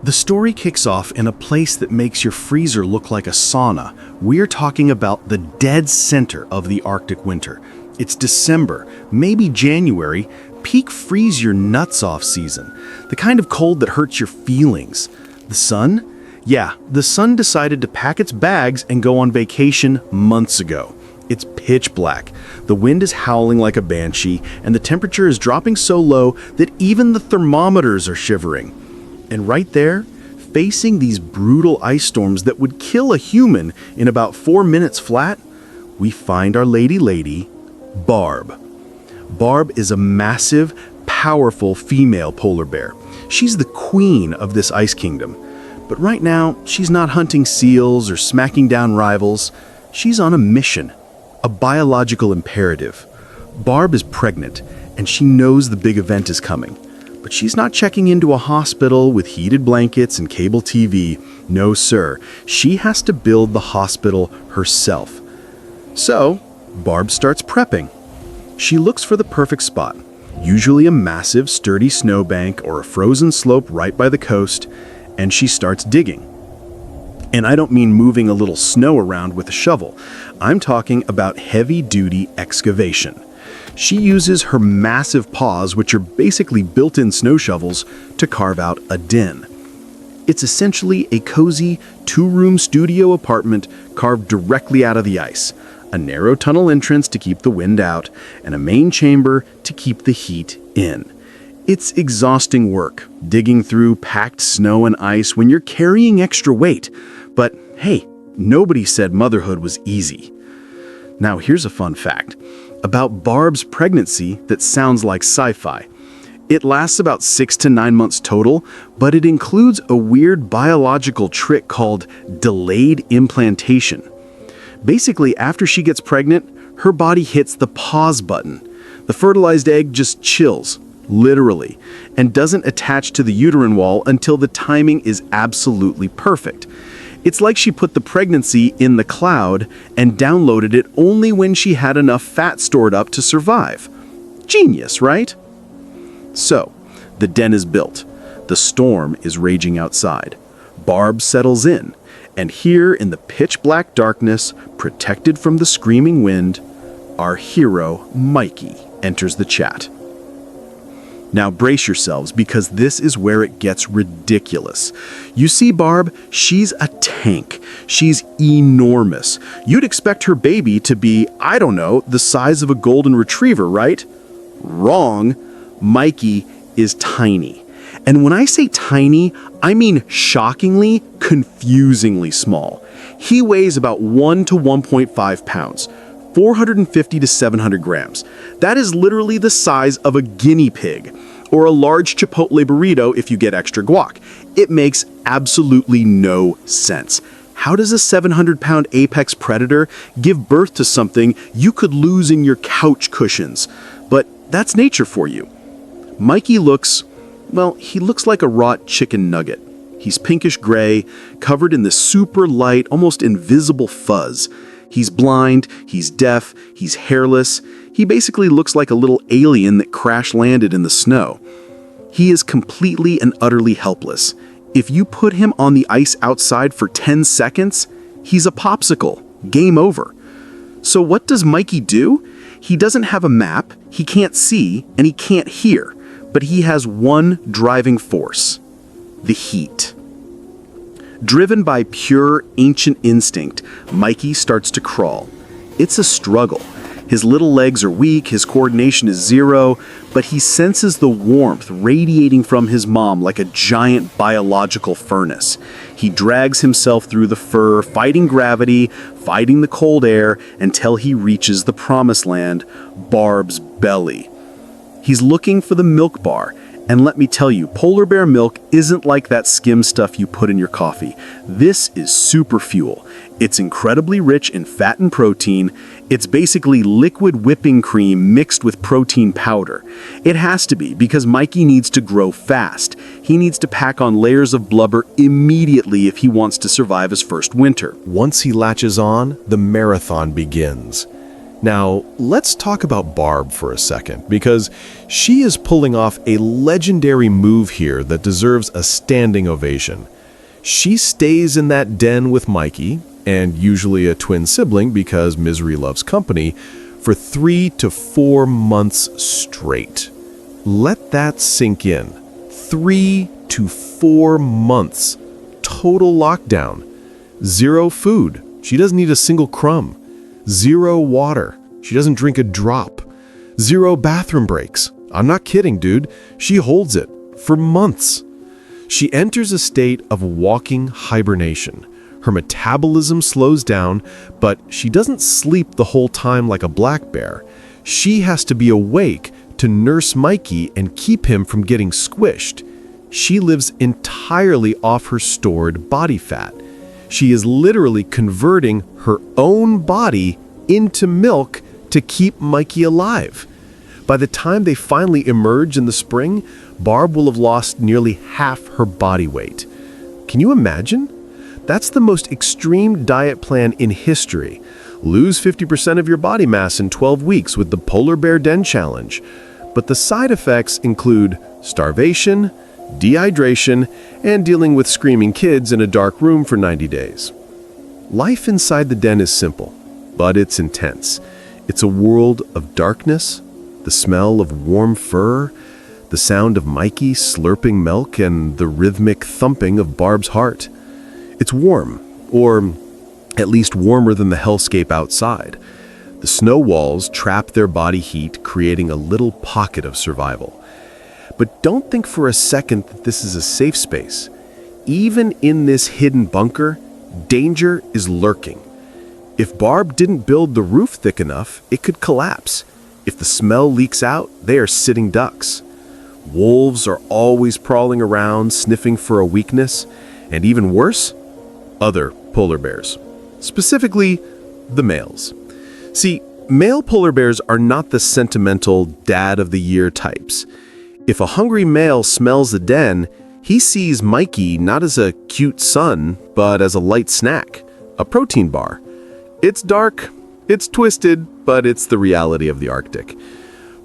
The story kicks off in a place that makes your freezer look like a sauna. We're talking about the dead center of the Arctic winter. It's December, maybe January, peak freeze your nuts off season. The kind of cold that hurts your feelings. The sun? Yeah, the sun decided to pack its bags and go on vacation months ago. It's pitch black. The wind is howling like a banshee, and the temperature is dropping so low that even the thermometers are shivering. And right there, facing these brutal ice storms that would kill a human in about 4 minutes flat, we find our lady, Barb. Barb is a massive, powerful female polar bear. She's the queen of this ice kingdom. But right now, she's not hunting seals or smacking down rivals. She's on a mission, a biological imperative. Barb is pregnant, and she knows the big event is coming. But she's not checking into a hospital with heated blankets and cable TV. No, sir. She has to build the hospital herself. So, Barb starts prepping. She looks for the perfect spot, usually a massive, sturdy snowbank or a frozen slope right by the coast, and she starts digging. And I don't mean moving a little snow around with a shovel. I'm talking about heavy-duty excavation. She uses her massive paws, which are basically built-in snow shovels, to carve out a den. It's essentially a cozy 2-room studio apartment carved directly out of the ice. A narrow tunnel entrance to keep the wind out, and a main chamber to keep the heat in. It's exhausting work, digging through packed snow and ice when you're carrying extra weight. But hey, nobody said motherhood was easy. Now here's a fun fact about Barb's pregnancy that sounds like sci-fi. It lasts about 6 to 9 months total, but it includes a weird biological trick called delayed implantation. Basically, after she gets pregnant, her body hits the pause button. The fertilized egg just chills, literally, and doesn't attach to the uterine wall until the timing is absolutely perfect. It's like she put the pregnancy in the cloud and downloaded it only when she had enough fat stored up to survive. Genius, right? So, the den is built. The storm is raging outside. Barb settles in, and here in the pitch-black darkness, protected from the screaming wind, our hero, Mikey, enters the chat. Now brace yourselves, because this is where it gets ridiculous. You see Barb, she's a tank. She's enormous. You'd expect her baby to be, I don't know, the size of a golden retriever, right? Wrong. Mikey is tiny. And when I say tiny, I mean shockingly, confusingly small. He weighs about 1 to 1.5 pounds, 450 to 700 grams. That is literally the size of a guinea pig, or a large Chipotle burrito if you get extra guac. It makes absolutely no sense. How does a 700-pound apex predator give birth to something you could lose in your couch cushions? But that's nature for you. Mikey looks, well, he looks like a raw chicken nugget. He's pinkish gray, covered in this super light, almost invisible fuzz. He's blind, he's deaf, he's hairless. He basically looks like a little alien that crash-landed in the snow. He is completely and utterly helpless. If you put him on the ice outside for 10 seconds, he's a popsicle. Game over. So what does Mikey do? He doesn't have a map, he can't see, and he can't hear. But he has one driving force: the heat. Driven by pure, ancient instinct, Mikey starts to crawl. It's a struggle. His little legs are weak, his coordination is zero, but he senses the warmth radiating from his mom like a giant biological furnace. He drags himself through the fur, fighting gravity, fighting the cold air, until he reaches the promised land, Barb's belly. He's looking for the milk bar. And let me tell you, polar bear milk isn't like that skim stuff you put in your coffee. This is super fuel. It's incredibly rich in fat and protein. It's basically liquid whipping cream mixed with protein powder. It has to be, because Mikey needs to grow fast. He needs to pack on layers of blubber immediately if he wants to survive his first winter. Once he latches on, the marathon begins. Now, let's talk about Barb for a second, because she is pulling off a legendary move here that deserves a standing ovation. She stays in that den with Mikey, and usually a twin sibling because misery loves company, for 3 to 4 months straight. Let that sink in. 3 to 4 months. Total lockdown. 0 food. She doesn't eat a single crumb. 0 water. She doesn't drink a drop. 0 bathroom breaks. I'm not kidding, dude. She holds it for months. She enters a state of walking hibernation. Her metabolism slows down, but she doesn't sleep the whole time like a black bear. She has to be awake to nurse Mikey and keep him from getting squished. She lives entirely off her stored body fat. She is literally converting her own body into milk to keep Mikey alive. By the time they finally emerge in the spring, Barb will have lost nearly half her body weight. Can you imagine? That's the most extreme diet plan in history. Lose 50% of your body mass in 12 weeks with the Polar Bear Den Challenge. But the side effects include starvation, dehydration, and dealing with screaming kids in a dark room for 90 days. Life inside the den is simple, but it's intense. It's a world of darkness, the smell of warm fur, the sound of Mikey slurping milk, and the rhythmic thumping of Barb's heart. It's warm, or at least warmer than the hellscape outside. The snow walls trap their body heat, creating a little pocket of survival. But don't think for a second that this is a safe space. Even in this hidden bunker, danger is lurking. If Barb didn't build the roof thick enough, it could collapse. If the smell leaks out, they are sitting ducks. Wolves are always prowling around, sniffing for a weakness, and even worse, other polar bears. Specifically, the males. See, male polar bears are not the sentimental dad of the year types. If a hungry male smells the den, he sees Mikey not as a cute son, but as a light snack, a protein bar. It's dark, it's twisted, but it's the reality of the Arctic.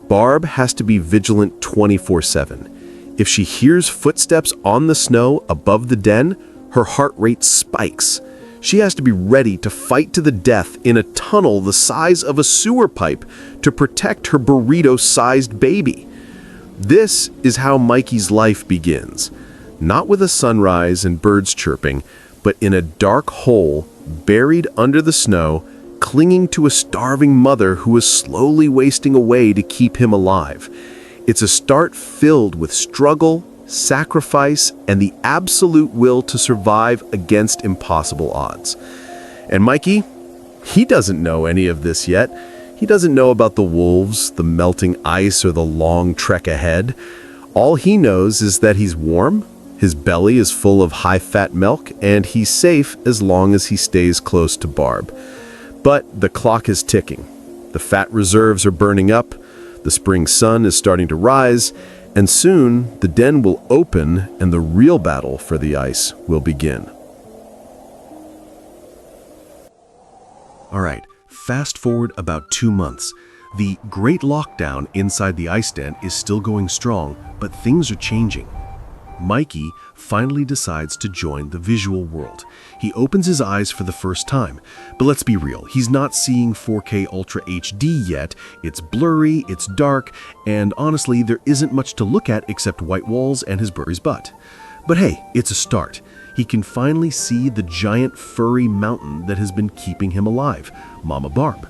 Barb has to be vigilant 24/7. If she hears footsteps on the snow above the den, her heart rate spikes. She has to be ready to fight to the death in a tunnel the size of a sewer pipe to protect her burrito-sized baby. This is how Mikey's life begins. Not with a sunrise and birds chirping, but in a dark hole, buried under the snow, clinging to a starving mother who is slowly wasting away to keep him alive. It's a start filled with struggle, sacrifice, and the absolute will to survive against impossible odds. And Mikey, he doesn't know any of this yet. He doesn't know about the wolves, the melting ice, or the long trek ahead. All he knows is that he's warm, his belly is full of high-fat milk, and he's safe as long as he stays close to Barb. But the clock is ticking. The fat reserves are burning up, the spring sun is starting to rise, and soon the den will open and the real battle for the ice will begin. All right, fast forward about 2 months. The great lockdown inside the ice den is still going strong, but things are changing. Mikey finally decides to join the visual world. He opens his eyes for the first time. But let's be real, he's not seeing 4K Ultra HD yet. It's blurry, it's dark, and honestly, there isn't much to look at except white walls and his Burry's butt. But hey, it's a start. He can finally see the giant furry mountain that has been keeping him alive, Mama Barb.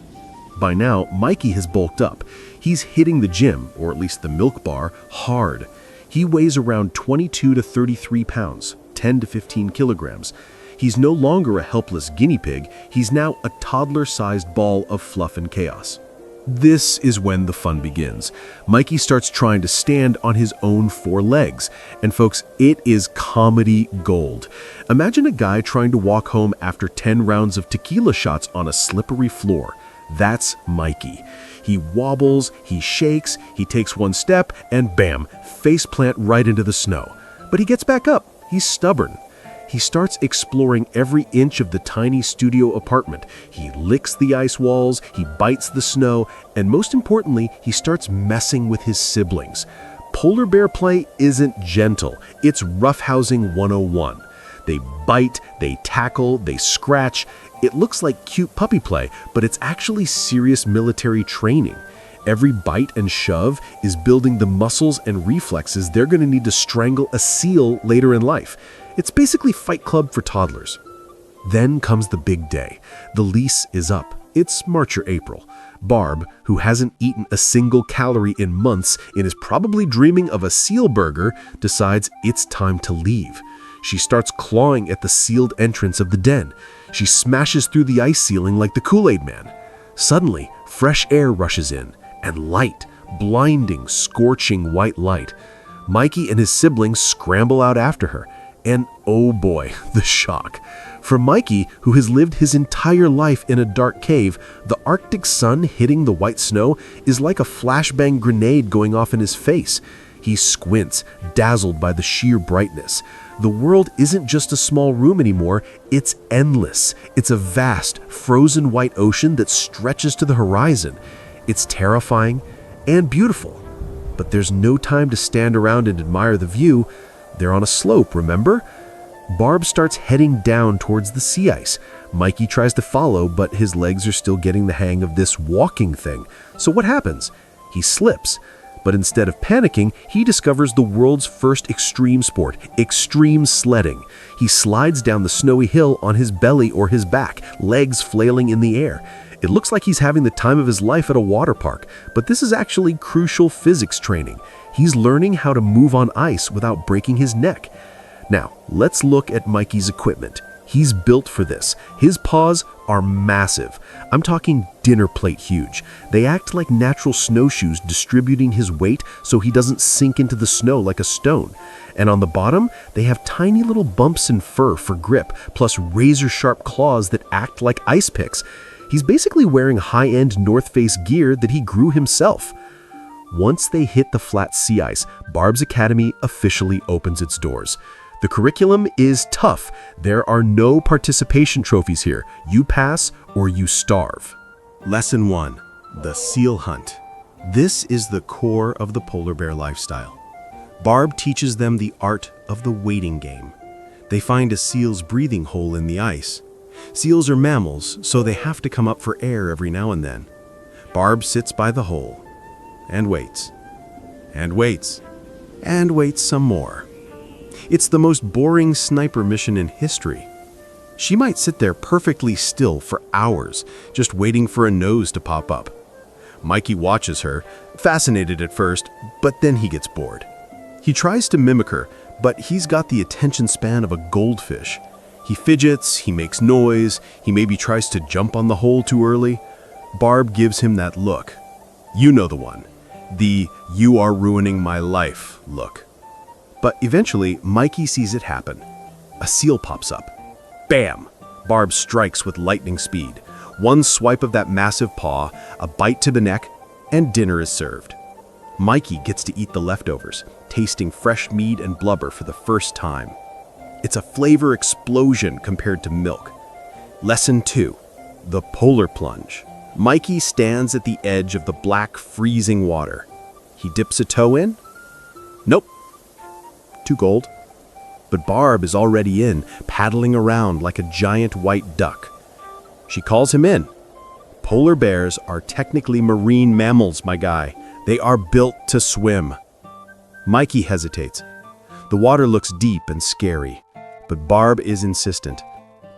By now, Mikey has bulked up. He's hitting the gym, or at least the milk bar, hard. He weighs around 22 to 33 pounds, 10 to 15 kilograms. He's no longer a helpless guinea pig, he's now a toddler-sized ball of fluff and chaos. This is when the fun begins. Mikey starts trying to stand on his own 4 legs. And folks, it is comedy gold. Imagine a guy trying to walk home after 10 rounds of tequila shots on a slippery floor. That's Mikey. He wobbles, he shakes, he takes one step, and bam, faceplant right into the snow. But he gets back up. He's stubborn. He starts exploring every inch of the tiny studio apartment. He licks the ice walls, he bites the snow, and most importantly, he starts messing with his siblings. Polar bear play isn't gentle, it's roughhousing 101. They bite, they tackle, they scratch. It looks like cute puppy play, but it's actually serious military training. Every bite and shove is building the muscles and reflexes they're going to need to strangle a seal later in life. It's basically Fight Club for toddlers. Then comes the big day. The lease is up. It's March or April. Barb, who hasn't eaten a single calorie in months and is probably dreaming of a seal burger, decides it's time to leave. She starts clawing at the sealed entrance of the den. She smashes through the ice ceiling like the Kool-Aid Man. Suddenly, fresh air rushes in, and light, blinding, scorching white light. Mikey and his siblings scramble out after her, and oh boy, the shock. For Mikey, who has lived his entire life in a dark cave, the Arctic sun hitting the white snow is like a flashbang grenade going off in his face. He squints, dazzled by the sheer brightness. The world isn't just a small room anymore, it's endless. It's a vast, frozen white ocean that stretches to the horizon. It's terrifying and beautiful. But there's no time to stand around and admire the view. They're on a slope, remember? Barb starts heading down towards the sea ice. Mikey tries to follow, but his legs are still getting the hang of this walking thing. So what happens? He slips. But instead of panicking, he discovers the world's first extreme sport, extreme sledding. He slides down the snowy hill on his belly or his back, legs flailing in the air. It looks like he's having the time of his life at a water park, but this is actually crucial physics training. He's learning how to move on ice without breaking his neck. Now, let's look at Mikey's equipment. He's built for this. His paws are massive. I'm talking dinner plate huge. They act like natural snowshoes, distributing his weight so he doesn't sink into the snow like a stone. And on the bottom, they have tiny little bumps in fur for grip, plus razor-sharp claws that act like ice picks. He's basically wearing high-end North Face gear that he grew himself. Once they hit the flat sea ice, Barb's Academy officially opens its doors. The curriculum is tough. There are no participation trophies here. You pass or you starve. Lesson 1. The Seal Hunt. This is the core of the polar bear lifestyle. Barb teaches them the art of the waiting game. They find a seal's breathing hole in the ice. Seals are mammals, so they have to come up for air every now and then. Barb sits by the hole and waits, and waits, and waits some more. It's the most boring sniper mission in history. She might sit there perfectly still for hours, just waiting for a nose to pop up. Mikey watches her, fascinated at first, but then he gets bored. He tries to mimic her, but he's got the attention span of a goldfish. He fidgets, he makes noise, he maybe tries to jump on the hole too early. Barb gives him that look. You know the one. The "you are ruining my life" look. But eventually, Mikey sees it happen. A seal pops up. Bam! Barb strikes with lightning speed. One swipe of that massive paw, a bite to the neck, and dinner is served. Mikey gets to eat the leftovers, tasting fresh meat and blubber for the first time. It's a flavor explosion compared to milk. Lesson 2. The Polar Plunge. Mikey stands at the edge of the black, freezing water. He dips a toe in. Nope. Too cold. But Barb is already in, paddling around like a giant white duck. She calls him in. Polar bears are technically marine mammals, my guy. They are built to swim. Mikey hesitates. The water looks deep and scary, but Barb is insistent.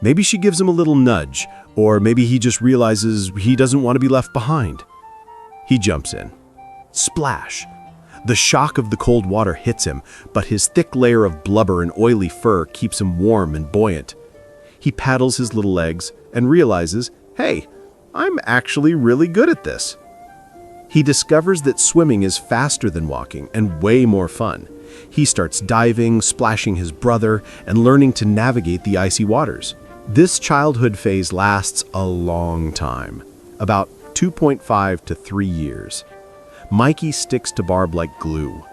Maybe she gives him a little nudge, or maybe he just realizes he doesn't want to be left behind. He jumps in. Splash! The shock of the cold water hits him, but his thick layer of blubber and oily fur keeps him warm and buoyant. He paddles his little legs and realizes, hey, I'm actually really good at this. He discovers that swimming is faster than walking and way more fun. He starts diving, splashing his brother, and learning to navigate the icy waters. This childhood phase lasts a long time, about 2.5 to 3 years. Mikey sticks to Barb like glue.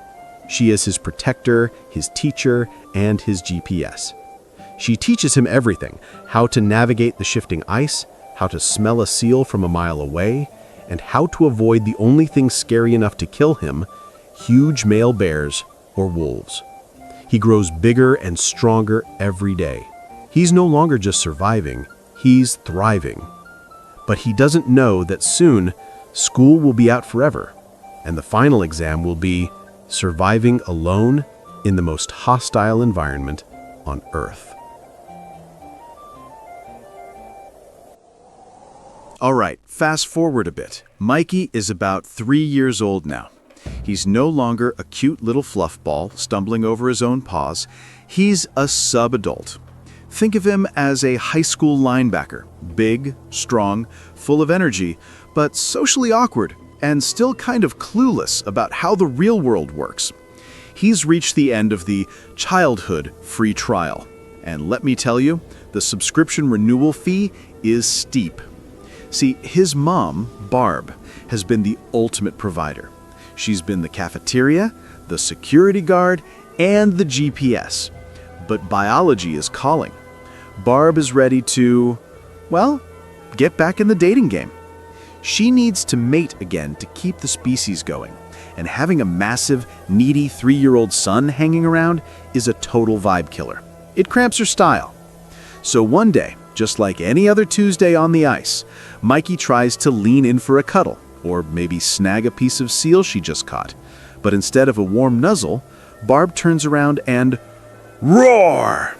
She is his protector, his teacher, and his GPS. She teaches him everything: how to navigate the shifting ice, how to smell a seal from a mile away, and how to avoid the only thing scary enough to kill him: huge male bears or wolves. He grows bigger and stronger every day. He's no longer just surviving, he's thriving. But he doesn't know that soon school will be out forever, and the final exam will be surviving alone in the most hostile environment on Earth. All right, fast forward a bit. Mikey is about 3 years old now. He's no longer a cute little fluff ball stumbling over his own paws. He's a sub-adult. Think of him as a high school linebacker, big, strong, full of energy, but socially awkward and still kind of clueless about how the real world works. He's reached the end of the childhood free trial. And let me tell you, the subscription renewal fee is steep. See, his mom, Barb, has been the ultimate provider. She's been the cafeteria, the security guard, and the GPS. But biology is calling. Barb is ready to, well, get back in the dating game. She needs to mate again to keep the species going, and having a massive, needy 3-year-old son hanging around is a total vibe killer. It cramps her style. So one day, just like any other Tuesday on the ice, Mikey tries to lean in for a cuddle, or maybe snag a piece of seal she just caught. But instead of a warm nuzzle, Barb turns around and roar!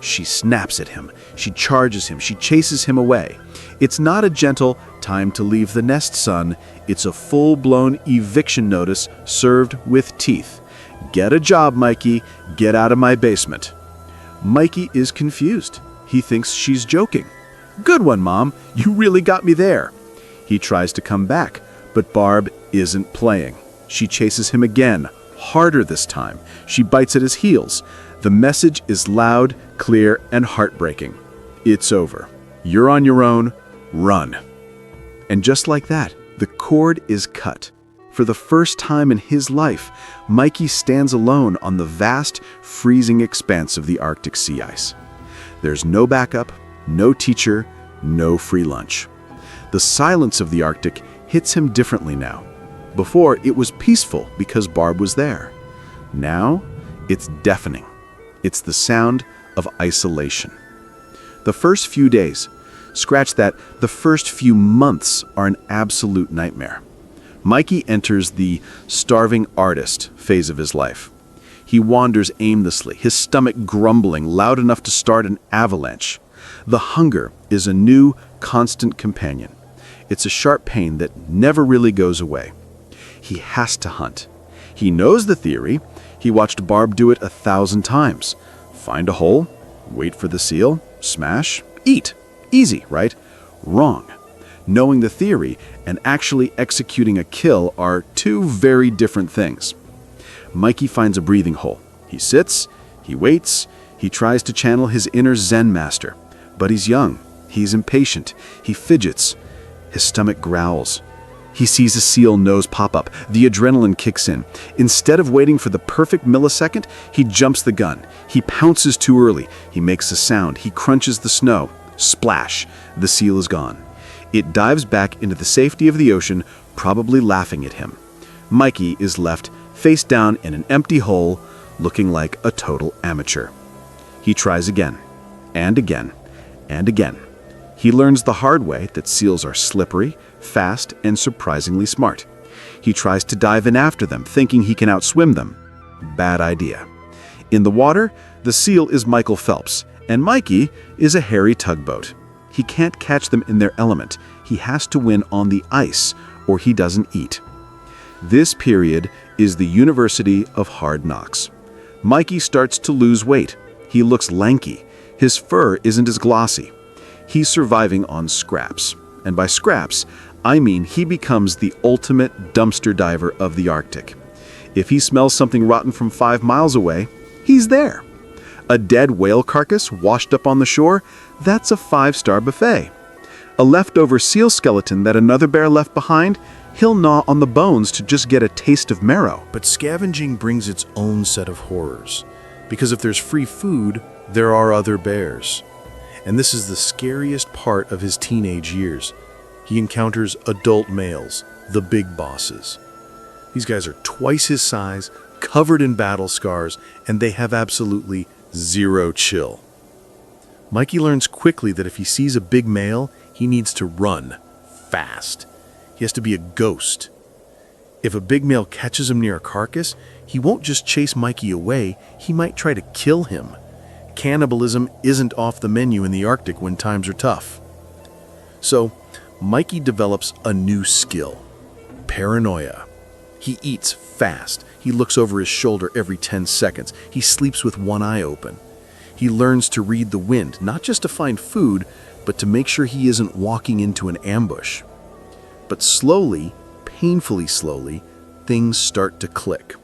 She snaps at him, she charges him, she chases him away. It's not a gentle time to leave the nest, son. It's a full-blown eviction notice served with teeth. Get a job, Mikey. Get out of my basement. Mikey is confused. He thinks she's joking. Good one, Mom. You really got me there. He tries to come back, but Barb isn't playing. She chases him again, harder this time. She bites at his heels. The message is loud, clear, and heartbreaking. It's over. You're on your own. Run. And just like that, the cord is cut. For the first time in his life, Mikey stands alone on the vast, freezing expanse of the Arctic sea ice. There's no backup, no teacher, no free lunch. The silence of the Arctic hits him differently now. Before, it was peaceful because Barb was there. Now, it's deafening. It's the sound of isolation. The first few days, scratch that, the first few months are an absolute nightmare. Mikey enters the starving artist phase of his life. He wanders aimlessly, his stomach grumbling loud enough to start an avalanche. The hunger is a new, constant companion. It's a sharp pain that never really goes away. He has to hunt. He knows the theory. He watched Barb do it 1,000 times. Find a hole, wait for the seal, smash, eat. Easy, right? Wrong. Knowing the theory and actually executing a kill are two very different things. Mikey finds a breathing hole. He sits, he waits, he tries to channel his inner Zen master. But he's young, he's impatient, he fidgets. His stomach growls. He sees a seal nose pop up. The adrenaline kicks in. Instead of waiting for the perfect millisecond, he jumps the gun. He pounces too early. He makes a sound. He crunches the snow. Splash! The seal is gone. It dives back into the safety of the ocean, probably laughing at him. Mikey is left face down in an empty hole, looking like a total amateur. He tries again, and again, and again. He learns the hard way that seals are slippery, fast, and surprisingly smart. He tries to dive in after them, thinking he can outswim them. Bad idea. In the water, the seal is Michael Phelps, and Mikey is a hairy tugboat. He can't catch them in their element. He has to win on the ice, or he doesn't eat. This period is the University of Hard Knocks. Mikey starts to lose weight. He looks lanky. His fur isn't as glossy. He's surviving on scraps. And by scraps, I mean he becomes the ultimate dumpster diver of the Arctic. If he smells something rotten from 5 miles away, he's there. A dead whale carcass washed up on the shore, that's a 5-star buffet. A leftover seal skeleton that another bear left behind, he'll gnaw on the bones to just get a taste of marrow. But scavenging brings its own set of horrors. Because if there's free food, there are other bears. And this is the scariest part of his teenage years. He encounters adult males, the big bosses. These guys are twice his size, covered in battle scars, and they have absolutely zero chill. Mikey learns quickly that if he sees a big male, he needs to run fast. He has to be a ghost. If a big male catches him near a carcass, he won't just chase Mikey away, he might try to kill him. Cannibalism isn't off the menu in the Arctic when times are tough. So, Mikey develops a new skill: paranoia. He eats fast. He looks over his shoulder every 10 seconds. He sleeps with one eye open. He learns to read the wind, not just to find food, but to make sure he isn't walking into an ambush. But slowly, painfully slowly, things start to click.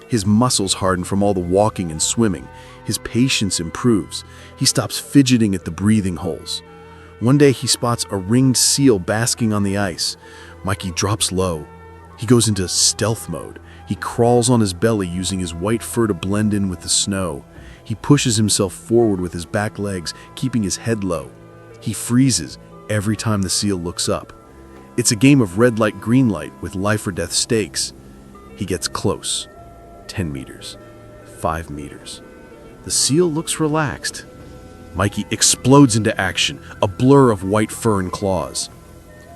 His muscles harden from all the walking and swimming. His patience improves. He stops fidgeting at the breathing holes. One day he spots a ringed seal basking on the ice. Mikey drops low. He goes into stealth mode. He crawls on his belly using his white fur to blend in with the snow. He pushes himself forward with his back legs, keeping his head low. He freezes every time the seal looks up. It's a game of red light, green light with life or death stakes. He gets close. 10 meters. 5 meters. The seal looks relaxed. Mikey explodes into action, a blur of white fur and claws.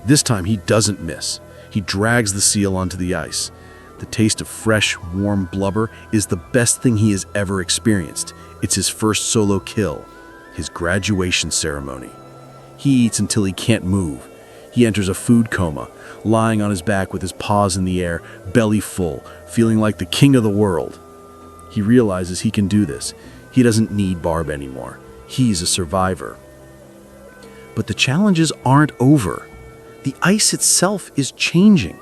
This time he doesn't miss. He drags the seal onto the ice. The taste of fresh, warm blubber is the best thing he has ever experienced. It's his first solo kill, his graduation ceremony. He eats until he can't move. He enters a food coma, lying on his back with his paws in the air, belly full, feeling like the king of the world. He realizes he can do this. He doesn't need Barb anymore. He's a survivor. But the challenges aren't over. The ice itself is changing.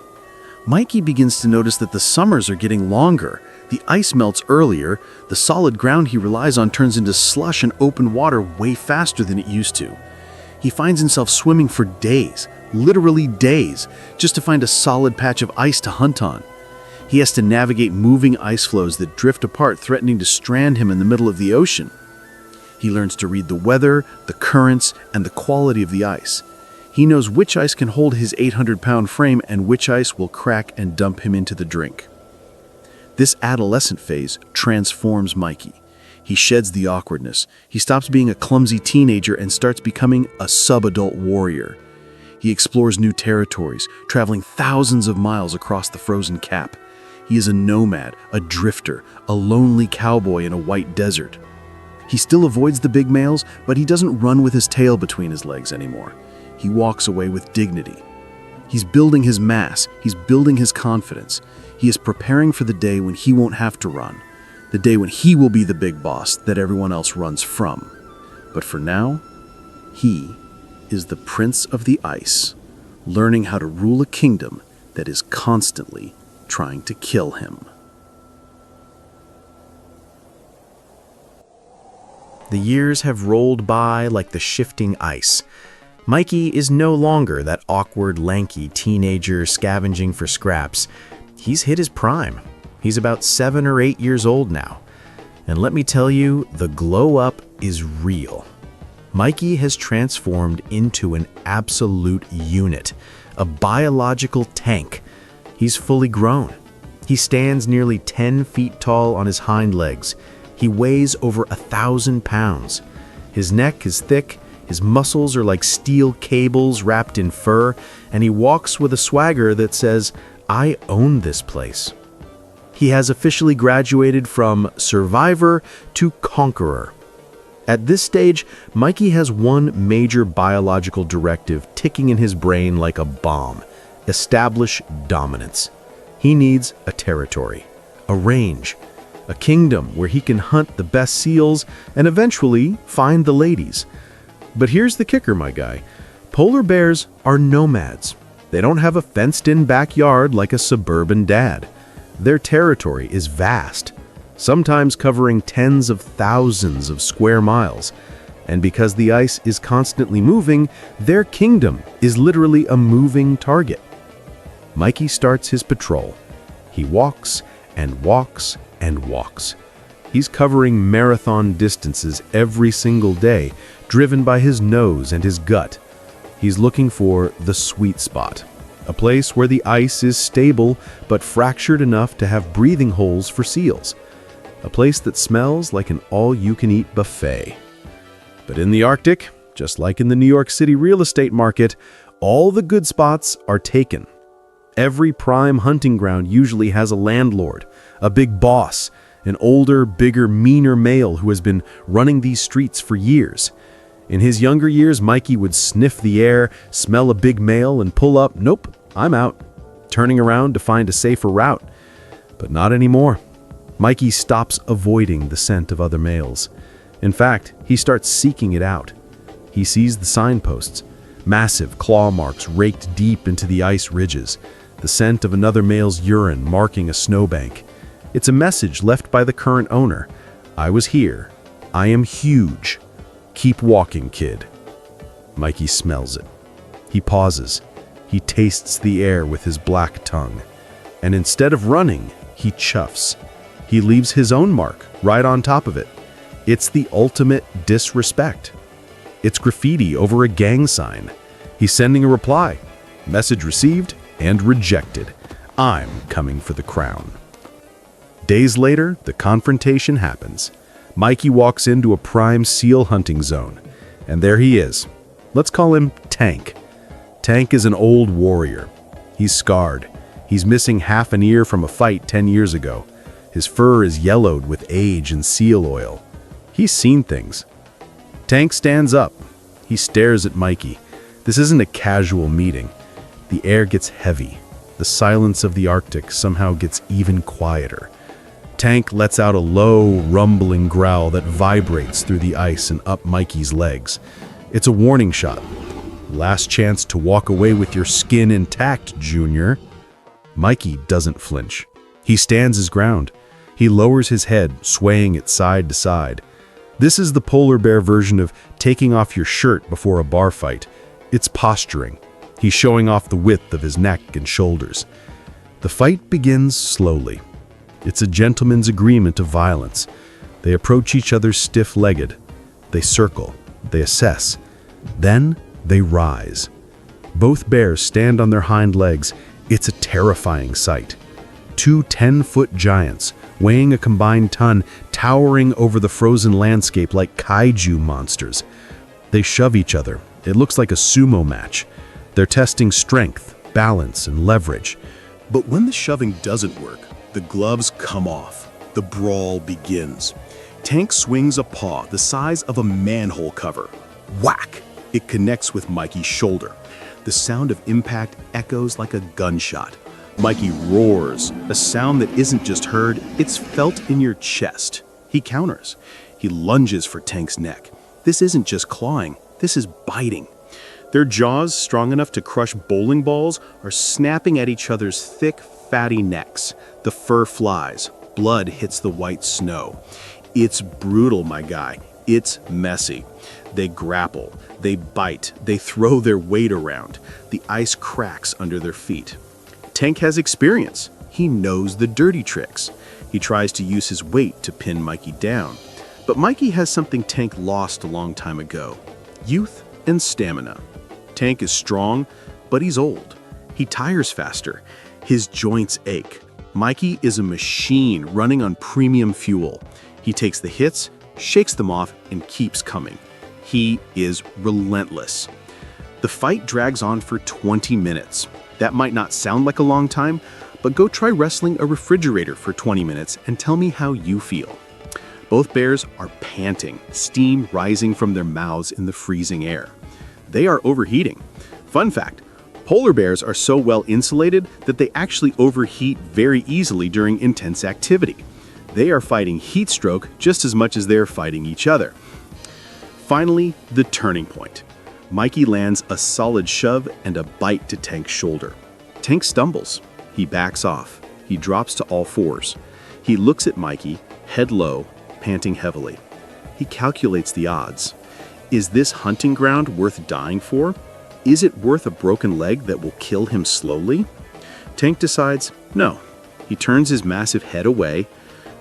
Mikey begins to notice that the summers are getting longer. The ice melts earlier. The solid ground he relies on turns into slush and open water way faster than it used to. He finds himself swimming for days, literally days, just to find a solid patch of ice to hunt on. He has to navigate moving ice floes that drift apart, threatening to strand him in the middle of the ocean. He learns to read the weather, the currents, and the quality of the ice. He knows which ice can hold his 800-pound frame and which ice will crack and dump him into the drink. This adolescent phase transforms Mikey. He sheds the awkwardness. He stops being a clumsy teenager and starts becoming a sub-adult warrior. He explores new territories, traveling thousands of miles across the frozen cap. He is a nomad, a drifter, a lonely cowboy in a white desert. He still avoids the big males, but he doesn't run with his tail between his legs anymore. He walks away with dignity. He's building his mass. He's building his confidence. He is preparing for the day when he won't have to run, the day when he will be the big boss that everyone else runs from. But for now, he is the Prince of the Ice, learning how to rule a kingdom that is constantly trying to kill him. The years have rolled by like the shifting ice. Mikey is no longer that awkward, lanky teenager scavenging for scraps. He's hit his prime. He's about 7 or 8 years old now. And let me tell you, the glow up is real. Mikey has transformed into an absolute unit, a biological tank. He's fully grown. He stands nearly 10 feet tall on his hind legs. He weighs over 1,000 pounds. His neck is thick. His muscles are like steel cables wrapped in fur, and he walks with a swagger that says, "I own this place." He has officially graduated from survivor to conqueror. At this stage, Mikey has one major biological directive ticking in his brain like a bomb: establish dominance. He needs a territory, a range, a kingdom where he can hunt the best seals and eventually find the ladies. But here's the kicker, my guy. Polar bears are nomads. They don't have a fenced-in backyard like a suburban dad. Their territory is vast, sometimes covering tens of thousands of square miles. And because the ice is constantly moving, their kingdom is literally a moving target. Mikey starts his patrol. He walks and walks and walks. He's covering marathon distances every single day, driven by his nose and his gut. He's looking for the sweet spot, a place where the ice is stable but fractured enough to have breathing holes for seals, a place that smells like an all-you-can-eat buffet. But in the Arctic, just like in the New York City real estate market, all the good spots are taken. Every prime hunting ground usually has a landlord, a big boss, an older, bigger, meaner male who has been running these streets for years. In his younger years, Mikey would sniff the air, smell a big male, and pull up, "Nope, I'm out," turning around to find a safer route. But not anymore. Mikey stops avoiding the scent of other males. In fact, he starts seeking it out. He sees the signposts, massive claw marks raked deep into the ice ridges, the scent of another male's urine marking a snowbank. It's a message left by the current owner. "I was here. I am huge. Keep walking, kid." Mikey smells it. He pauses. He tastes the air with his black tongue. And instead of running, he chuffs. He leaves his own mark right on top of it. It's the ultimate disrespect. It's graffiti over a gang sign. He's sending a reply. Message received and rejected. I'm coming for the crown. Days later, the confrontation happens. Mikey walks into a prime seal hunting zone. And there he is. Let's call him Tank. Tank is an old warrior. He's scarred. He's missing half an ear from a fight 10 years ago. His fur is yellowed with age and seal oil. He's seen things. Tank stands up. He stares at Mikey. This isn't a casual meeting. The air gets heavy. The silence of the Arctic somehow gets even quieter. Tank lets out a low, rumbling growl that vibrates through the ice and up Mikey's legs. It's a warning shot. Last chance to walk away with your skin intact, Junior. Mikey doesn't flinch. He stands his ground. He lowers his head, swaying it side to side. This is the polar bear version of taking off your shirt before a bar fight. It's posturing. He's showing off the width of his neck and shoulders. The fight begins slowly. It's a gentleman's agreement of violence. They approach each other stiff-legged. They circle. They assess. Then they rise. Both bears stand on their hind legs. It's a terrifying sight. Two 10-foot giants, weighing a combined ton, towering over the frozen landscape like kaiju monsters. They shove each other. It looks like a sumo match. They're testing strength, balance, and leverage. But when the shoving doesn't work, the gloves come off. The brawl begins. Tank swings a paw the size of a manhole cover. Whack! It connects with Mikey's shoulder. The sound of impact echoes like a gunshot. Mikey roars, a sound that isn't just heard, it's felt in your chest. He counters. He lunges for Tank's neck. This isn't just clawing, this is biting. Their jaws, strong enough to crush bowling balls, are snapping at each other's thick, fatty necks. The fur flies. Blood hits the white snow. It's brutal, my guy. It's messy. They grapple. They bite. They throw their weight around. The ice cracks under their feet. Tank has experience. He knows the dirty tricks. He tries to use his weight to pin Mikey down. But Mikey has something Tank lost a long time ago. Youth and stamina. Tank is strong, but he's old. He tires faster. His joints ache. Mikey is a machine running on premium fuel. He takes the hits, shakes them off, and keeps coming. He is relentless. The fight drags on for 20 minutes. That might not sound like a long time, but go try wrestling a refrigerator for 20 minutes and tell me how you feel. Both bears are panting, steam rising from their mouths in the freezing air. They are overheating. Fun fact, polar bears are so well insulated that they actually overheat very easily during intense activity. They are fighting heat stroke just as much as they're fighting each other. Finally, the turning point. Mikey lands a solid shove and a bite to Tank's shoulder. Tank stumbles. He backs off. He drops to all fours. He looks at Mikey, head low, panting heavily. He calculates the odds. Is this hunting ground worth dying for? Is it worth a broken leg that will kill him slowly? Tank decides no. He turns his massive head away,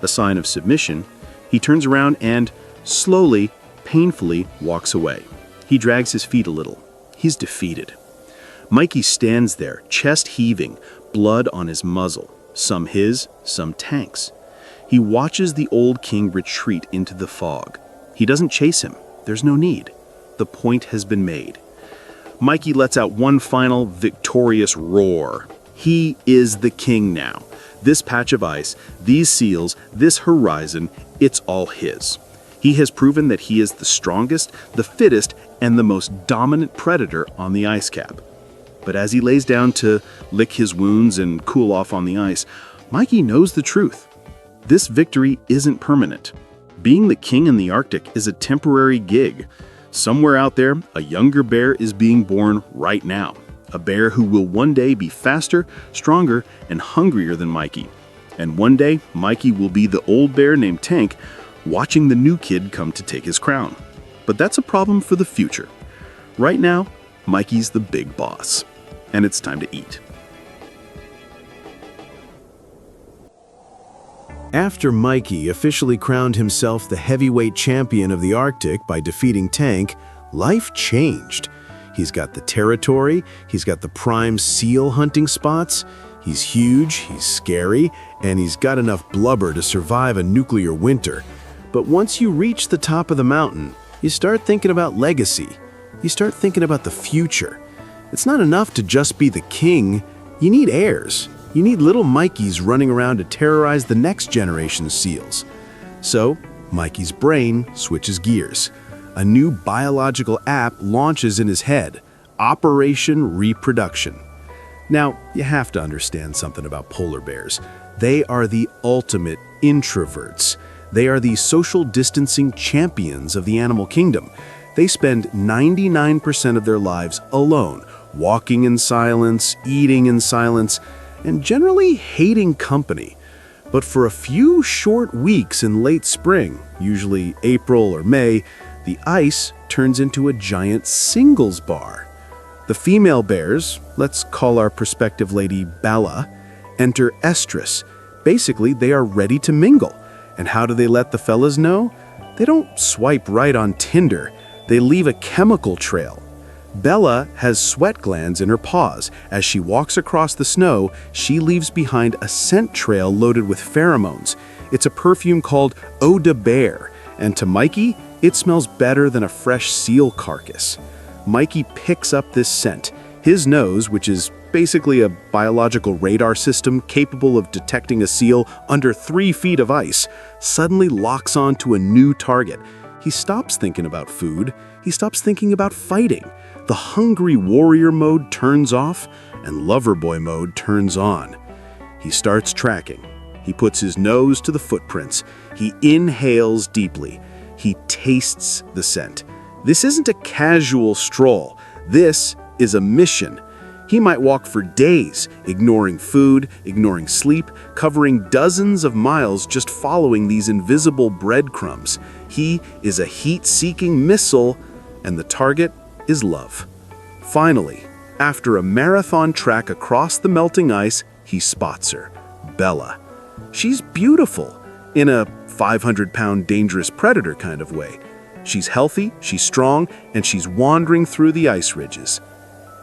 a sign of submission. He turns around and, slowly, painfully, walks away. He drags his feet a little. He's defeated. Mikey stands there, chest heaving, blood on his muzzle. Some his, some Tank's. He watches the old king retreat into the fog. He doesn't chase him. There's no need. The point has been made. Mikey lets out one final victorious roar. He is the king now. This patch of ice, these seals, this horizon, it's all his. He has proven that he is the strongest, the fittest, and the most dominant predator on the ice cap. But as he lays down to lick his wounds and cool off on the ice, Mikey knows the truth. This victory isn't permanent. Being the king in the Arctic is a temporary gig. Somewhere out there, a younger bear is being born right now. A bear who will one day be faster, stronger, and hungrier than Mikey. And one day, Mikey will be the old bear named Tank, watching the new kid come to take his crown. But that's a problem for the future. Right now, Mikey's the big boss. And it's time to eat. After Mikey officially crowned himself the heavyweight champion of the Arctic by defeating Tank, life changed. He's got the territory, he's got the prime seal hunting spots, he's huge, he's scary, and he's got enough blubber to survive a nuclear winter. But once you reach the top of the mountain, you start thinking about legacy. You start thinking about the future. It's not enough to just be the king. You need heirs. You need little Mikeys running around to terrorize the next generation's seals. So, Mikey's brain switches gears. A new biological app launches in his head, Operation Reproduction. Now, you have to understand something about polar bears. They are the ultimate introverts. They are the social distancing champions of the animal kingdom. They spend 99% of their lives alone, walking in silence, eating in silence, and generally hating company. But for a few short weeks in late spring, usually April or May, the ice turns into a giant singles bar. The female bears, let's call our prospective lady Bella, enter estrus. Basically, they are ready to mingle. And how do they let the fellas know? They don't swipe right on Tinder. They leave a chemical trail. Bella has sweat glands in her paws. As she walks across the snow, she leaves behind a scent trail loaded with pheromones. It's a perfume called Eau de Bear, and to Mikey, it smells better than a fresh seal carcass. Mikey picks up this scent. His nose, which is basically a biological radar system capable of detecting a seal under 3 feet of ice, suddenly locks onto a new target. He stops thinking about food. He stops thinking about fighting. The hungry warrior mode turns off, and lover boy mode turns on. He starts tracking. He puts his nose to the footprints. He inhales deeply. He tastes the scent. This isn't a casual stroll. This is a mission. He might walk for days, ignoring food, ignoring sleep, covering dozens of miles just following these invisible breadcrumbs. He is a heat-seeking missile, and the target is love. Finally, after a marathon trek across the melting ice, he spots her, Bella. She's beautiful, in a 500-pound dangerous predator kind of way. She's healthy, she's strong, and she's wandering through the ice ridges.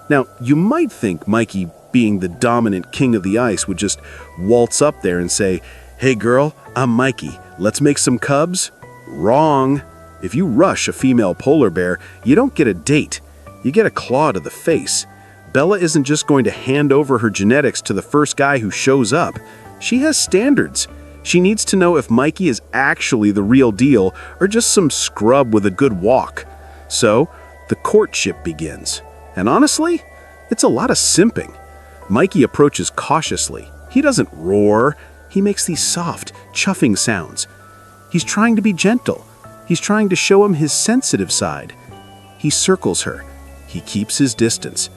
Now, you might think Mikey, being the dominant king of the ice, would just waltz up there and say, "Hey girl, I'm Mikey, let's make some cubs?" Wrong. If you rush a female polar bear, you don't get a date. You get a claw to the face. Bella isn't just going to hand over her genetics to the first guy who shows up. She has standards. She needs to know if Mikey is actually the real deal or just some scrub with a good walk. So, the courtship begins. And honestly, it's a lot of simping. Mikey approaches cautiously. He doesn't roar. He makes these soft, chuffing sounds. He's trying to be gentle. He's trying to show him his sensitive side. He circles her. He keeps his distance.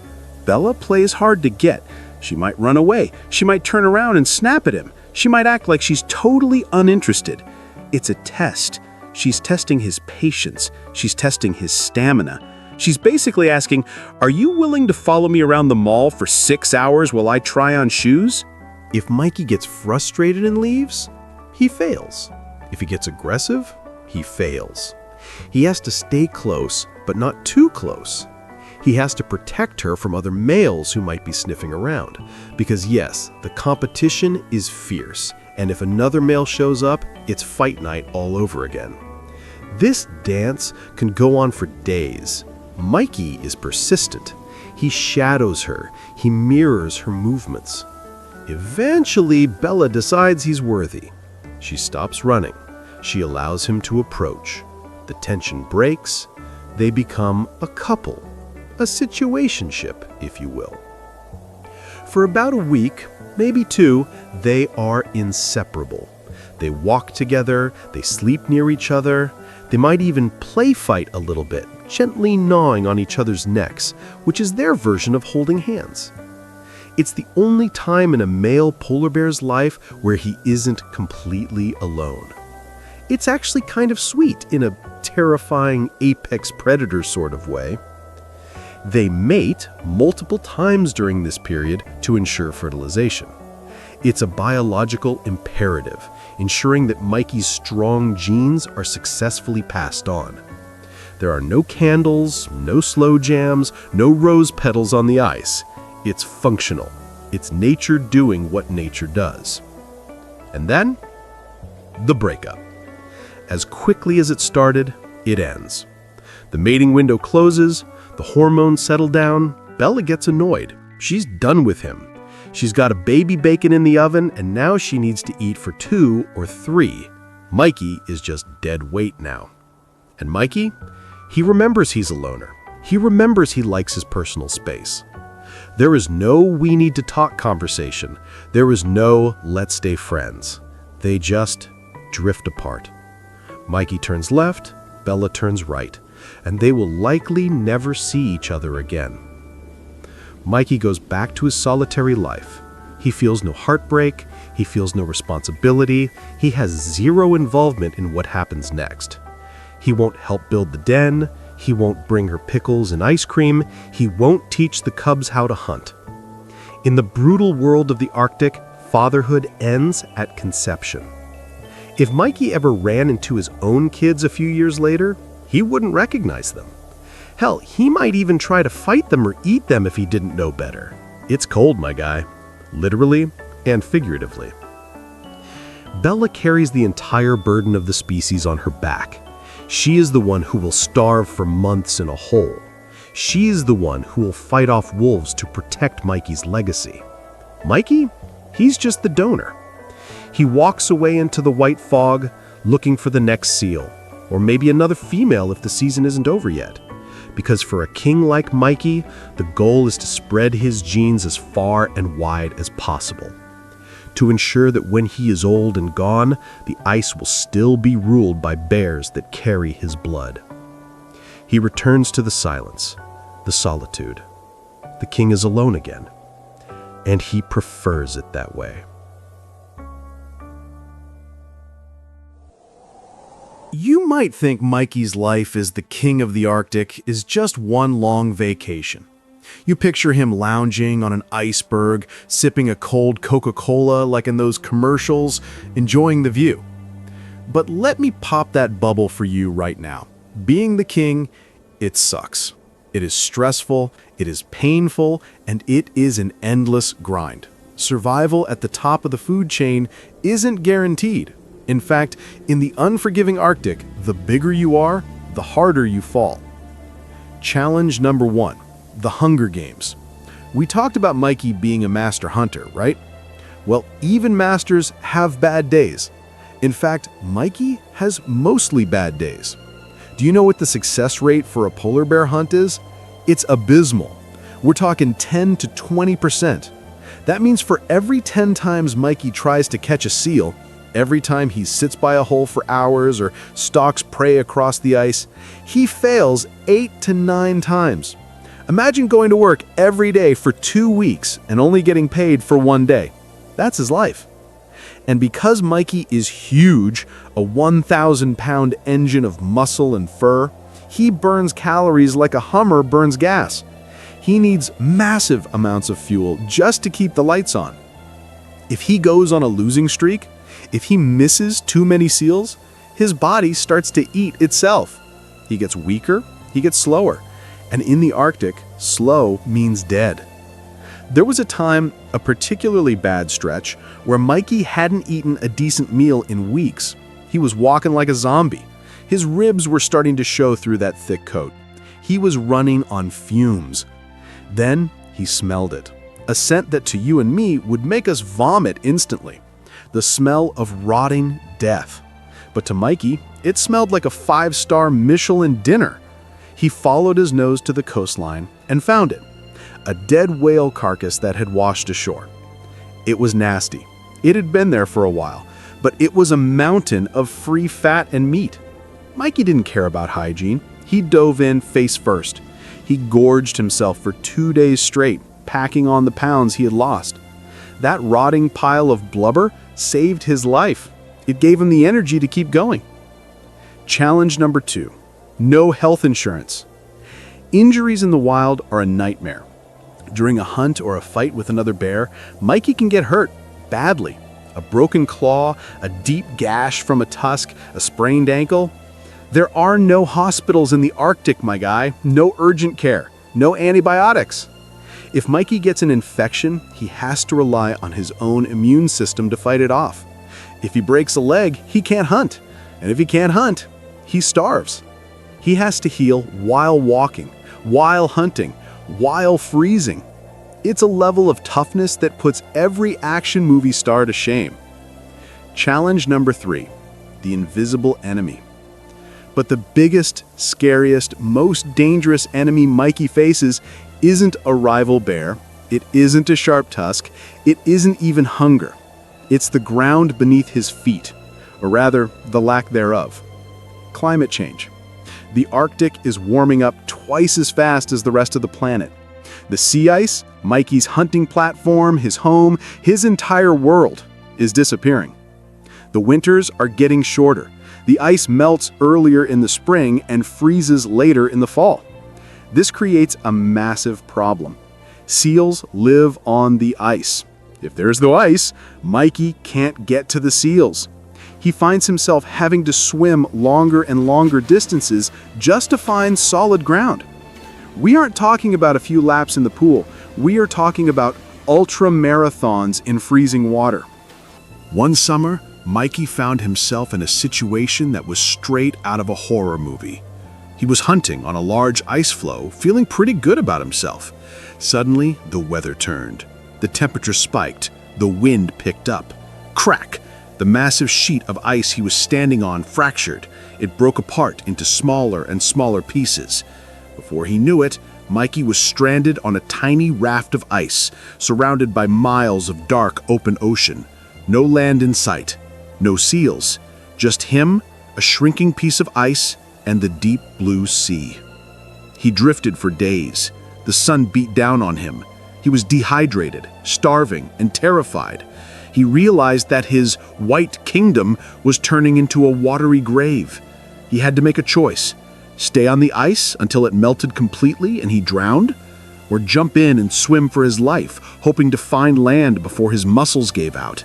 Bella plays hard to get. She might run away. She might turn around and snap at him. She might act like she's totally uninterested. It's a test. She's testing his patience. She's testing his stamina. She's basically asking, "Are you willing to follow me around the mall for 6 hours while I try on shoes?" If Mikey gets frustrated and leaves, he fails. If he gets aggressive, he fails. He has to stay close, but not too close. He has to protect her from other males who might be sniffing around. Because yes, the competition is fierce, and if another male shows up, it's fight night all over again. This dance can go on for days. Mikey is persistent. He shadows her. He mirrors her movements. Eventually, Bella decides he's worthy. She stops running. She allows him to approach. The tension breaks. They become a couple, a situationship, if you will. For about a week, maybe 2, they are inseparable. They walk together, they sleep near each other, they might even play fight a little bit, gently gnawing on each other's necks, which is their version of holding hands. It's the only time in a male polar bear's life where he isn't completely alone. It's actually kind of sweet in a terrifying apex predator sort of way. They mate multiple times during this period to ensure fertilization. It's a biological imperative, ensuring that Mikey's strong genes are successfully passed on. There are no candles, no slow jams, no rose petals on the ice. It's functional. It's nature doing what nature does. And then, the breakup. As quickly as it started, it ends. The mating window closes, the hormones settle down, Bella gets annoyed. She's done with him. She's got a baby bacon in the oven, and now she needs to eat for 2 or 3. Mikey is just dead weight now. And Mikey? He remembers he's a loner. He remembers he likes his personal space. There is no we need to talk conversation. There is no let's stay friends. They just drift apart. Mikey turns left, Bella turns right, and they will likely never see each other again. Mikey goes back to his solitary life. He feels no heartbreak, he feels no responsibility, he has zero involvement in what happens next. He won't help build the den, he won't bring her pickles and ice cream, he won't teach the cubs how to hunt. In the brutal world of the Arctic, fatherhood ends at conception. If Mikey ever ran into his own kids a few years later, he wouldn't recognize them. Hell, he might even try to fight them or eat them if he didn't know better. It's cold, my guy. Literally and figuratively. Bella carries the entire burden of the species on her back. She is the one who will starve for months in a hole. She is the one who will fight off wolves to protect Mikey's legacy. Mikey? He's just the donor. He walks away into the white fog, looking for the next seal, or maybe another female if the season isn't over yet. Because for a king like Mikey, the goal is to spread his genes as far and wide as possible. To ensure that when he is old and gone, the ice will still be ruled by bears that carry his blood. He returns to the silence, the solitude. The king is alone again, and he prefers it that way. You might think Mikey's life as the king of the Arctic is just one long vacation. You picture him lounging on an iceberg, sipping a cold Coca-Cola like in those commercials, enjoying the view. But let me pop that bubble for you right now. Being the king, it sucks. It is stressful, it is painful, and it is an endless grind. Survival at the top of the food chain isn't guaranteed. In fact, in the unforgiving Arctic, the bigger you are, the harder you fall. Challenge number 1, the Hunger Games. We talked about Mikey being a master hunter, right? Well, even masters have bad days. In fact, Mikey has mostly bad days. Do you know what the success rate for a polar bear hunt is? It's abysmal. We're talking 10 to 20%. That means for every 10 times Mikey tries to catch a seal, every time he sits by a hole for hours or stalks prey across the ice, he fails 8 to 9 times. Imagine going to work every day for 2 weeks and only getting paid for 1 day. That's his life. And because Mikey is huge, a 1,000-pound engine of muscle and fur, he burns calories like a Hummer burns gas. He needs massive amounts of fuel just to keep the lights on. If he goes on a losing streak, If he misses too many seals, his body starts to eat itself. He gets weaker, he gets slower, and in the Arctic, slow means dead. There was a time, a particularly bad stretch, where Mikey hadn't eaten a decent meal in weeks. He was walking like a zombie. His ribs were starting to show through that thick coat. He was running on fumes. Then he smelled it, a scent that to you and me would make us vomit instantly. The smell of rotting death. But to Mikey, it smelled like a 5-star Michelin dinner. He followed his nose to the coastline and found it. A dead whale carcass that had washed ashore. It was nasty. It had been there for a while, but it was a mountain of free fat and meat. Mikey didn't care about hygiene. He dove in face first. He gorged himself for 2 days straight, packing on the pounds he had lost. That rotting pile of blubber saved his life. It gave him the energy to keep going. Challenge number 2. No health insurance. Injuries in the wild are a nightmare. During a hunt or a fight with another bear, Mikey can get hurt badly. A broken claw, a deep gash from a tusk, a sprained ankle. There are no hospitals in the Arctic, my guy. No urgent care. No antibiotics. If Mikey gets an infection, he has to rely on his own immune system to fight it off. If he breaks a leg, he can't hunt. And if he can't hunt, he starves. He has to heal while walking, while hunting, while freezing. It's a level of toughness that puts every action movie star to shame. Challenge number 3, the invisible enemy. But the biggest, scariest, most dangerous enemy Mikey faces isn't a rival bear, it isn't a sharp tusk, it isn't even hunger. It's the ground beneath his feet, or rather, the lack thereof. Climate change. The Arctic is warming up twice as fast as the rest of the planet. The sea ice, Mikey's hunting platform, his home, his entire world is disappearing. The winters are getting shorter. The ice melts earlier in the spring and freezes later in the fall. This creates a massive problem. Seals live on the ice. If there's no ice, Mikey can't get to the seals. He finds himself having to swim longer and longer distances just to find solid ground. We aren't talking about a few laps in the pool. We are talking about ultra marathons in freezing water. One summer, Mikey found himself in a situation that was straight out of a horror movie. He was hunting on a large ice floe, feeling pretty good about himself. Suddenly, the weather turned. The temperature spiked. The wind picked up. Crack! The massive sheet of ice he was standing on fractured. It broke apart into smaller and smaller pieces. Before he knew it, Mikey was stranded on a tiny raft of ice, surrounded by miles of dark, open ocean. No land in sight. No seals. Just him, a shrinking piece of ice, and the deep blue sea. He drifted for days. The sun beat down on him. He was dehydrated, starving, and terrified. He realized that his white kingdom was turning into a watery grave. He had to make a choice. Stay on the ice until it melted completely and he drowned? Or jump in and swim for his life, hoping to find land before his muscles gave out?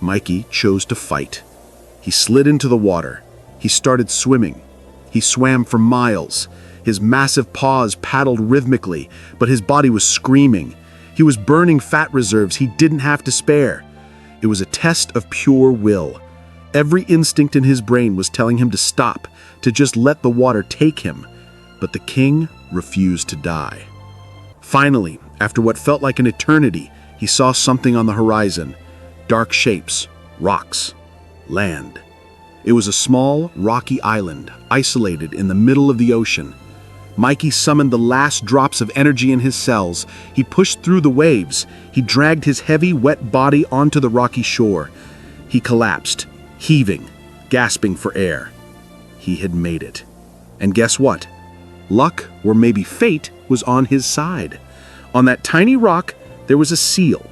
Mikey chose to fight. He slid into the water. He started swimming. He swam for miles. His massive paws paddled rhythmically, but his body was screaming. He was burning fat reserves he didn't have to spare. It was a test of pure will. Every instinct in his brain was telling him to stop, to just let the water take him. But the king refused to die. Finally, after what felt like an eternity, he saw something on the horizon. Dark shapes, rocks, land. It was a small, rocky island, isolated in the middle of the ocean. Mikey summoned the last drops of energy in his cells. He pushed through the waves. He dragged his heavy, wet body onto the rocky shore. He collapsed, heaving, gasping for air. He had made it. And guess what? Luck, or maybe fate, was on his side. On that tiny rock, there was a seal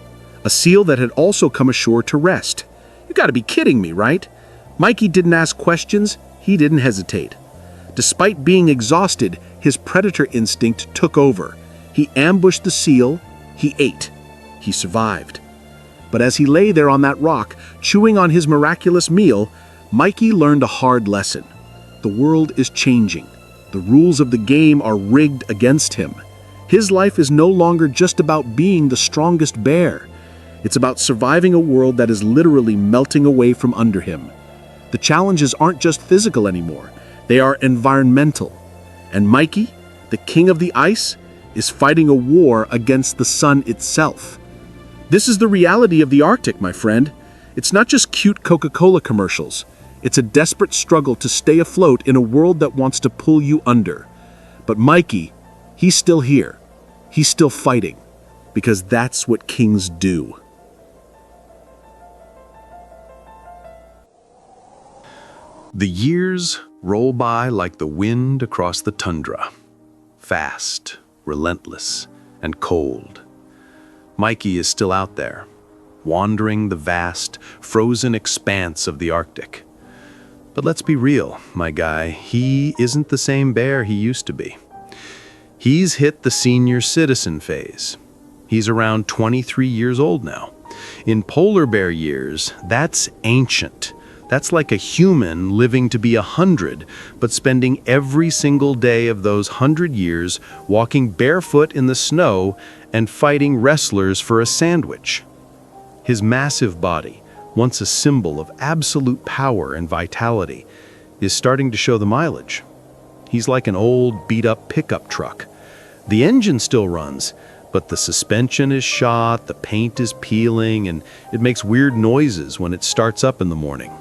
that had also come ashore to rest. You gotta be kidding me, right? Mikey didn't ask questions. He didn't hesitate. Despite being exhausted, his predator instinct took over. He ambushed the seal. He ate. He survived. But as he lay there on that rock, chewing on his miraculous meal, Mikey learned a hard lesson. The world is changing. The rules of the game are rigged against him. His life is no longer just about being the strongest bear. It's about surviving a world that is literally melting away from under him. The challenges aren't just physical anymore. They are environmental. And Mikey, the king of the ice, is fighting a war against the sun itself. This is the reality of the Arctic, my friend. It's not just cute Coca-Cola commercials. It's a desperate struggle to stay afloat in a world that wants to pull you under. But Mikey, he's still here. He's still fighting. Because that's what kings do. The years roll by like the wind across the tundra. Fast, relentless, and cold. Mikey is still out there, wandering the vast, frozen expanse of the Arctic. But let's be real, my guy, he isn't the same bear he used to be. He's hit the senior citizen phase. He's around 23 years old now. In polar bear years, that's ancient. That's like a human living to be 100, but spending every single day of those 100 years walking barefoot in the snow and fighting wrestlers for a sandwich. His massive body, once a symbol of absolute power and vitality, is starting to show the mileage. He's like an old, beat-up pickup truck. The engine still runs, but the suspension is shot, the paint is peeling, and it makes weird noises when it starts up in the morning.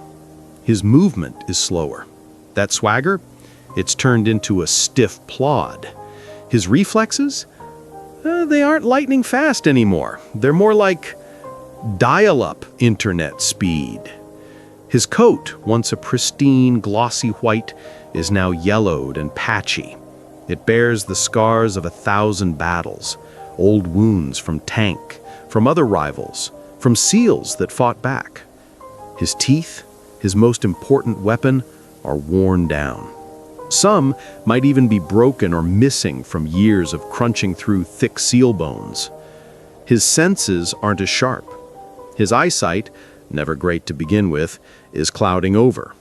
His movement is slower. That swagger, it's turned into a stiff plod. His reflexes, they aren't lightning fast anymore. They're more like dial-up internet speed. His coat, once a pristine, glossy white, is now yellowed and patchy. It bears the scars of 1,000 battles, old wounds from tank, from other rivals, from seals that fought back. His teeth, his most important weapon, are worn down. Some might even be broken or missing from years of crunching through thick seal bones. His senses aren't as sharp. His eyesight, never great to begin with, is clouding over.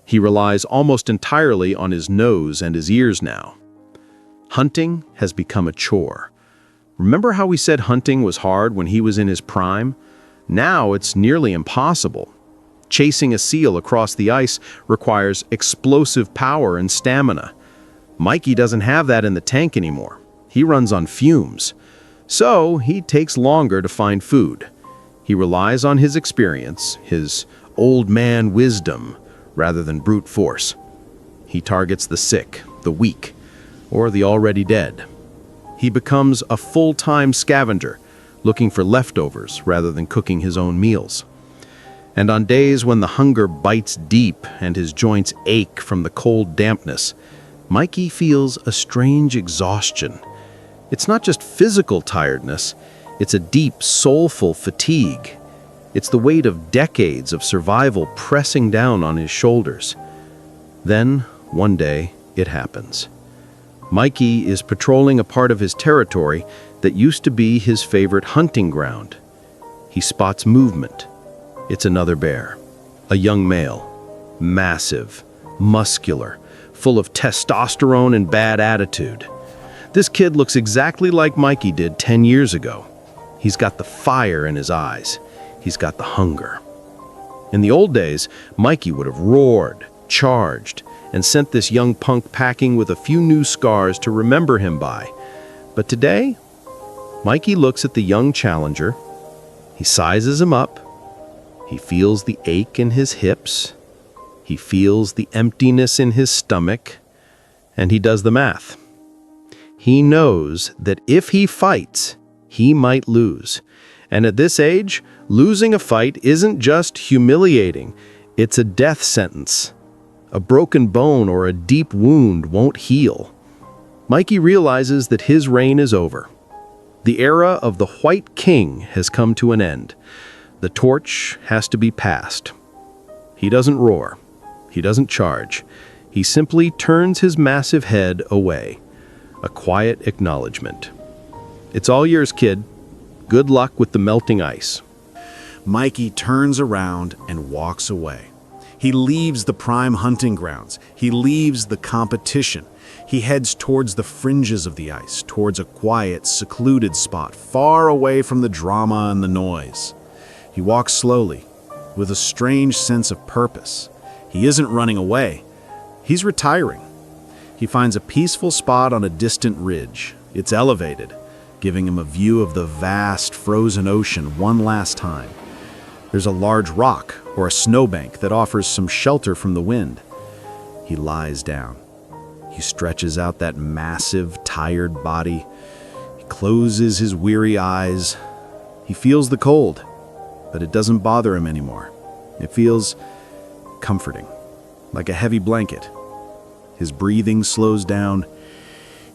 He relies almost entirely on his nose and his ears now. Hunting has become a chore. Remember how we said hunting was hard when he was in his prime? Now it's nearly impossible. Chasing a seal across the ice requires explosive power and stamina. Mikey doesn't have that in the tank anymore. He runs on fumes. So he takes longer to find food. He relies on his experience, his old man wisdom, rather than brute force. He targets the sick, the weak, or the already dead. He becomes a full-time scavenger, looking for leftovers rather than cooking his own meals. And on days when the hunger bites deep and his joints ache from the cold dampness, Mikey feels a strange exhaustion. It's not just physical tiredness, it's a deep, soulful fatigue. It's the weight of decades of survival pressing down on his shoulders. Then, one day, it happens. Mikey is patrolling a part of his territory that used to be his favorite hunting ground. He spots movement. It's another bear, a young male, massive, muscular, full of testosterone and bad attitude. This kid looks exactly like Mikey did 10 years ago. He's got the fire in his eyes. He's got the hunger. In the old days, Mikey would have roared, charged, and sent this young punk packing with a few new scars to remember him by. But today, Mikey looks at the young challenger. He sizes him up. He feels the ache in his hips. He feels the emptiness in his stomach. And he does the math. He knows that if he fights, he might lose. And at this age, losing a fight isn't just humiliating. It's a death sentence. A broken bone or a deep wound won't heal. Mikey realizes that his reign is over. The era of the White King has come to an end. The torch has to be passed. He doesn't roar. He doesn't charge. He simply turns his massive head away. A quiet acknowledgement. It's all yours, kid. Good luck with the melting ice. Mikey turns around and walks away. He leaves the prime hunting grounds. He leaves the competition. He heads towards the fringes of the ice, towards a quiet, secluded spot, far away from the drama and the noise. He walks slowly, with a strange sense of purpose. He isn't running away. He's retiring. He finds a peaceful spot on a distant ridge. It's elevated, giving him a view of the vast, frozen ocean one last time. There's a large rock or a snowbank that offers some shelter from the wind. He lies down. He stretches out that massive, tired body. He closes his weary eyes. He feels the cold, but it doesn't bother him anymore. It feels comforting, like a heavy blanket. His breathing slows down.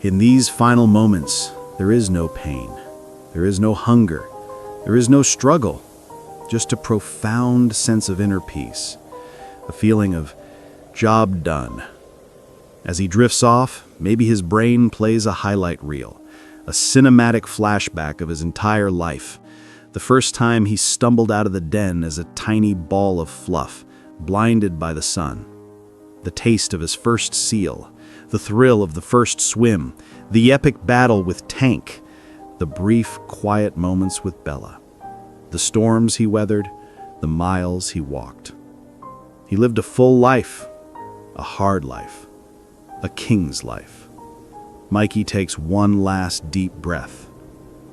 In these final moments, there is no pain. There is no hunger. There is no struggle. Just a profound sense of inner peace. A feeling of job done. As he drifts off, maybe his brain plays a highlight reel, a cinematic flashback of his entire life. The first time he stumbled out of the den as a tiny ball of fluff, blinded by the sun. The taste of his first seal, the thrill of the first swim, the epic battle with Tank, the brief, quiet moments with Bella, the storms he weathered, the miles he walked. He lived a full life, a hard life, a king's life. Mikey takes one last deep breath.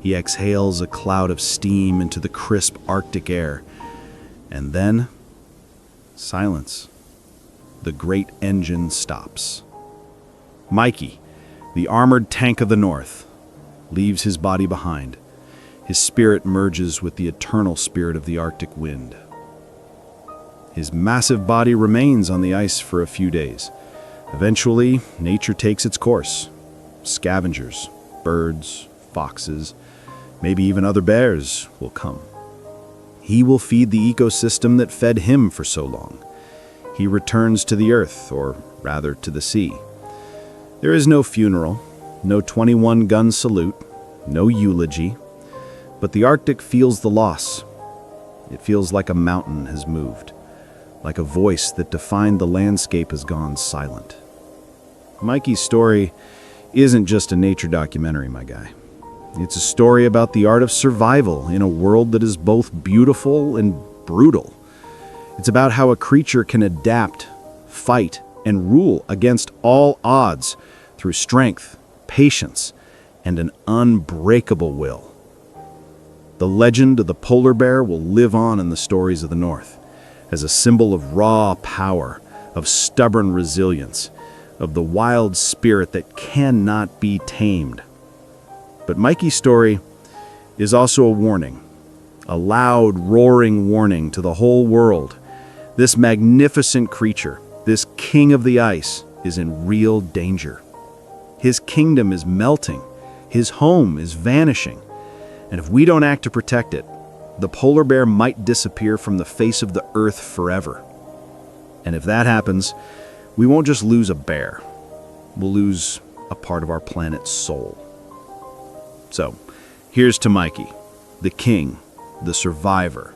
He exhales a cloud of steam into the crisp Arctic air. And then, silence. The great engine stops. Mikey, the armored tank of the North, leaves his body behind. His spirit merges with the eternal spirit of the Arctic wind. His massive body remains on the ice for a few days. Eventually, nature takes its course. Scavengers, birds, foxes, maybe even other bears will come. He will feed the ecosystem that fed him for so long. He returns to the earth, or rather to the sea. There is no funeral, no 21-gun salute, no eulogy, but the Arctic feels the loss. It feels like a mountain has moved, like a voice that defined the landscape has gone silent. Mikey's story isn't just a nature documentary, my guy. It's a story about the art of survival in a world that is both beautiful and brutal. It's about how a creature can adapt, fight, and rule against all odds through strength, patience, and an unbreakable will. The legend of the polar bear will live on in the stories of the North as a symbol of raw power, of stubborn resilience, of the wild spirit that cannot be tamed. But Mikey's story is also a warning, a loud, roaring warning to the whole world. This magnificent creature, this king of the ice, is in real danger. His kingdom is melting. His home is vanishing. And if we don't act to protect it, the polar bear might disappear from the face of the earth forever. And if that happens, we won't just lose a bear. We'll lose a part of our planet's soul. So, here's to Mikey, the king, the survivor,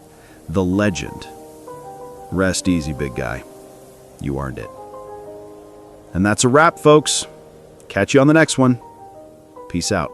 the legend. Rest easy, big guy. You earned it. And that's a wrap, folks. Catch you on the next one. Peace out.